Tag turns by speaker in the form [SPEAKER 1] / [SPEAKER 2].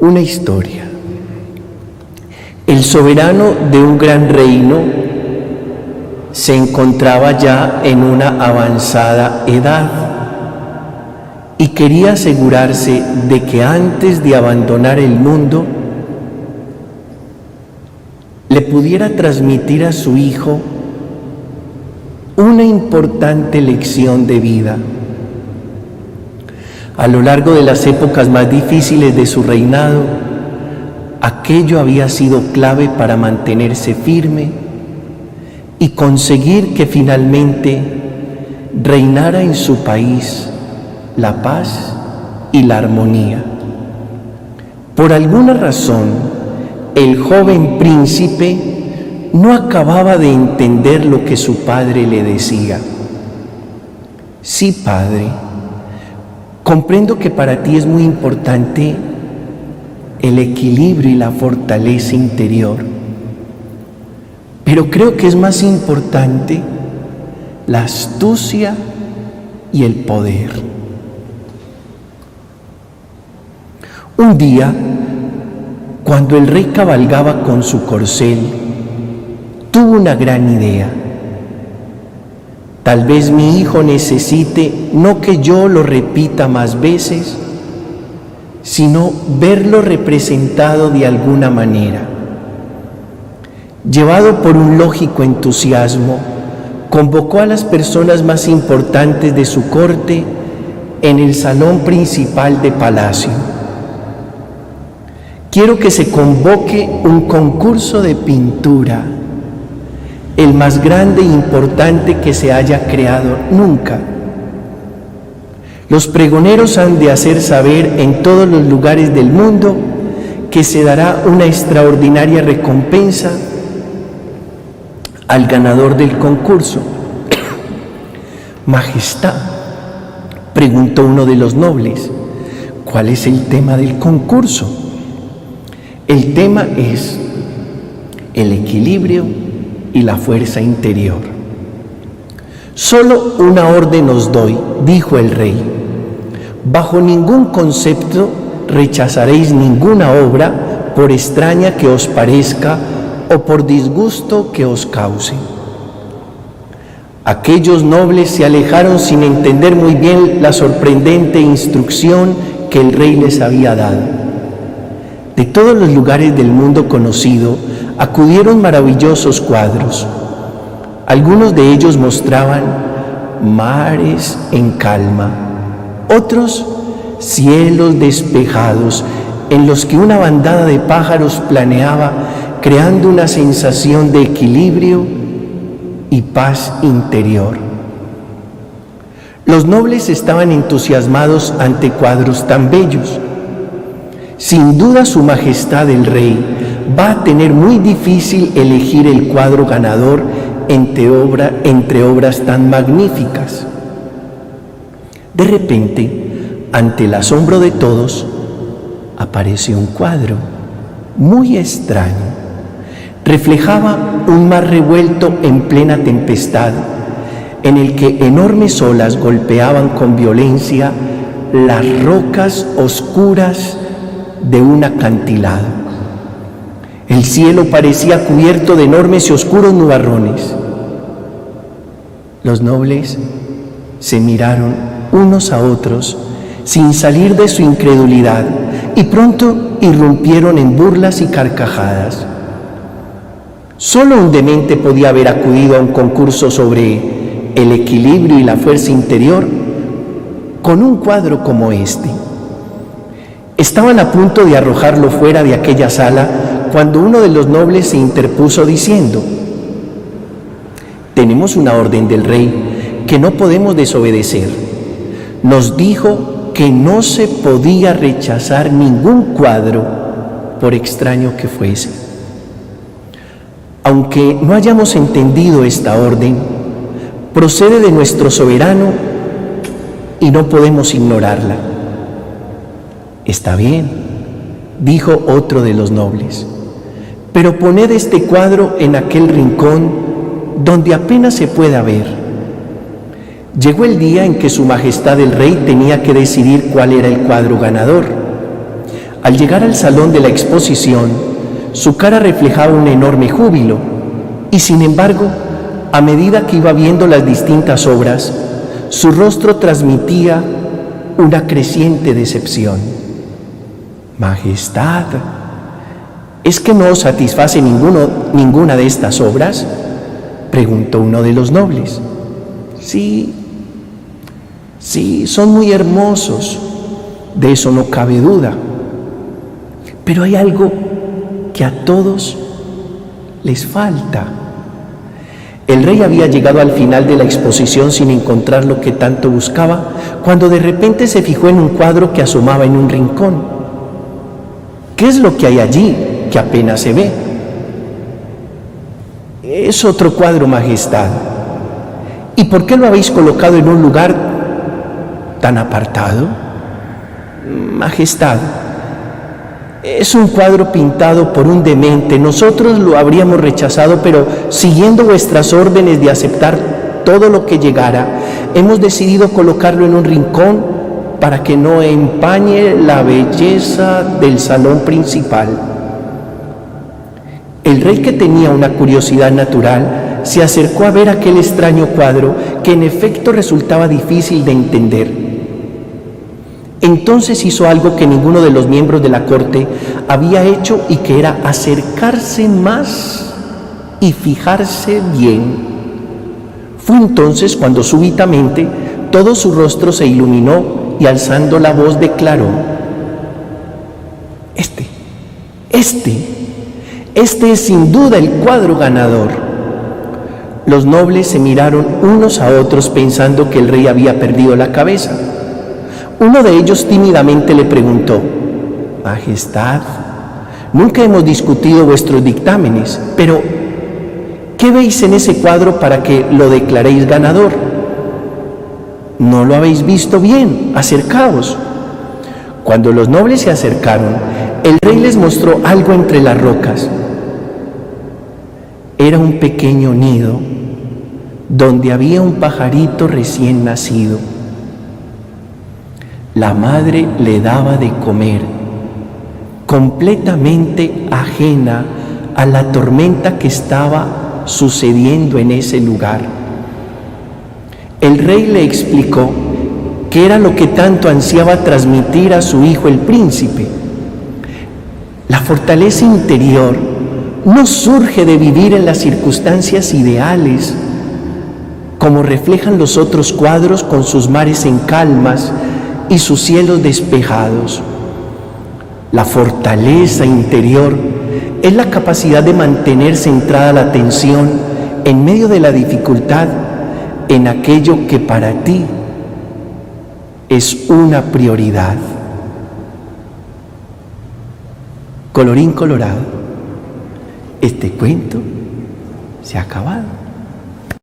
[SPEAKER 1] Una historia. El soberano de un gran reino se encontraba ya en una avanzada edad y quería asegurarse de que antes de abandonar el mundo le pudiera transmitir a su hijo una importante lección de vida. A lo largo de las épocas más difíciles de su reinado, aquello había sido clave para mantenerse firme y conseguir que finalmente reinara en su país la paz y la armonía. Por alguna razón, el joven príncipe no acababa de entender lo que su padre le decía. Sí, padre, comprendo que para ti es muy importante el equilibrio y la fortaleza interior, pero creo que es más importante la astucia y el poder. Un día, cuando el rey cabalgaba con su corcel, tuvo una gran idea. Tal vez mi hijo necesite no que yo lo repita más veces, sino verlo representado de alguna manera. Llevado por un lógico entusiasmo, convocó a las personas más importantes de su corte en el salón principal de palacio. Quiero que se convoque un concurso de pintura, el más grande e importante que se haya creado nunca. Los pregoneros han de hacer saber en todos los lugares del mundo que se dará una extraordinaria recompensa al ganador del concurso. Majestad, preguntó uno de los nobles, ¿cuál es el tema del concurso? El tema es el equilibrio y la fuerza interior. Solo una orden os doy, dijo el rey. Bajo ningún concepto rechazaréis ninguna obra, por extraña que os parezca o por disgusto que os cause. Aquellos nobles se alejaron sin entender muy bien la sorprendente instrucción que el rey les había dado. De todos los lugares del mundo conocido acudieron maravillosos cuadros. Algunos de ellos mostraban mares en calma, otros cielos despejados en los que una bandada de pájaros planeaba, creando una sensación de equilibrio y paz interior. Los nobles estaban entusiasmados ante cuadros tan bellos. Sin duda, Su Majestad el Rey va a tener muy difícil elegir el cuadro ganador entre obras tan magníficas. De repente, ante el asombro de todos, apareció un cuadro muy extraño. Reflejaba un mar revuelto en plena tempestad, en el que enormes olas golpeaban con violencia las rocas oscuras de un acantilado. El cielo parecía cubierto de enormes y oscuros nubarrones. Los nobles se miraron unos a otros sin salir de su incredulidad y pronto irrumpieron en burlas y carcajadas. Solo un demente podía haber acudido a un concurso sobre el equilibrio y la fuerza interior con un cuadro como este. Estaban a punto de arrojarlo fuera de aquella sala cuando uno de los nobles se interpuso diciendo: tenemos una orden del rey que no podemos desobedecer. Nos dijo que no se podía rechazar ningún cuadro, por extraño que fuese. Aunque no hayamos entendido esta orden, procede de nuestro soberano y no podemos ignorarla. Está bien, dijo otro de los nobles, pero poned este cuadro en aquel rincón donde apenas se pueda ver. Llegó el día en que Su Majestad el Rey tenía que decidir cuál era el cuadro ganador. Al llegar al salón de la exposición, su cara reflejaba un enorme júbilo y, sin embargo, a medida que iba viendo las distintas obras, su rostro transmitía una creciente decepción. Majestad, ¿es que no os satisface ninguna de estas obras?, preguntó uno de los nobles. Sí, son muy hermosos, de eso no cabe duda, pero hay algo que a todos les falta. El rey había llegado al final de la exposición sin encontrar lo que tanto buscaba, cuando de repente se fijó en un cuadro que asomaba en un rincón. ¿Qué es lo que hay allí, que apenas se ve? Es otro cuadro, Majestad. ¿Y por qué lo habéis colocado en un lugar tan apartado? Majestad, es un cuadro pintado por un demente. Nosotros lo habríamos rechazado, pero siguiendo vuestras órdenes de aceptar todo lo que llegara, hemos decidido colocarlo en un rincón para que no empañe la belleza del salón principal. El rey, que tenía una curiosidad natural, se acercó a ver aquel extraño cuadro que en efecto resultaba difícil de entender. Entonces hizo algo que ninguno de los miembros de la corte había hecho, y que era acercarse más y fijarse bien. Fue entonces cuando súbitamente todo su rostro se iluminó y, alzando la voz, declaró: Este es sin duda el cuadro ganador. Los nobles se miraron unos a otros pensando que el rey había perdido la cabeza. Uno de ellos tímidamente le preguntó: Majestad, nunca hemos discutido vuestros dictámenes, pero ¿qué veis en ese cuadro para que lo declaréis ganador? ¿No lo habéis visto bien? Acercaos. Cuando los nobles se acercaron, el rey les mostró algo entre las rocas. Era un pequeño nido donde había un pajarito recién nacido. La madre le daba de comer, completamente ajena a la tormenta que estaba sucediendo en ese lugar. El rey le explicó qué era lo que tanto ansiaba transmitir a su hijo el príncipe. La fortaleza interior no surge de vivir en las circunstancias ideales, como reflejan los otros cuadros con sus mares en calmas y sus cielos despejados. La fortaleza interior es la capacidad de mantener centrada la atención en medio de la dificultad en aquello que para ti es una prioridad. Colorín colorado, este cuento se ha acabado.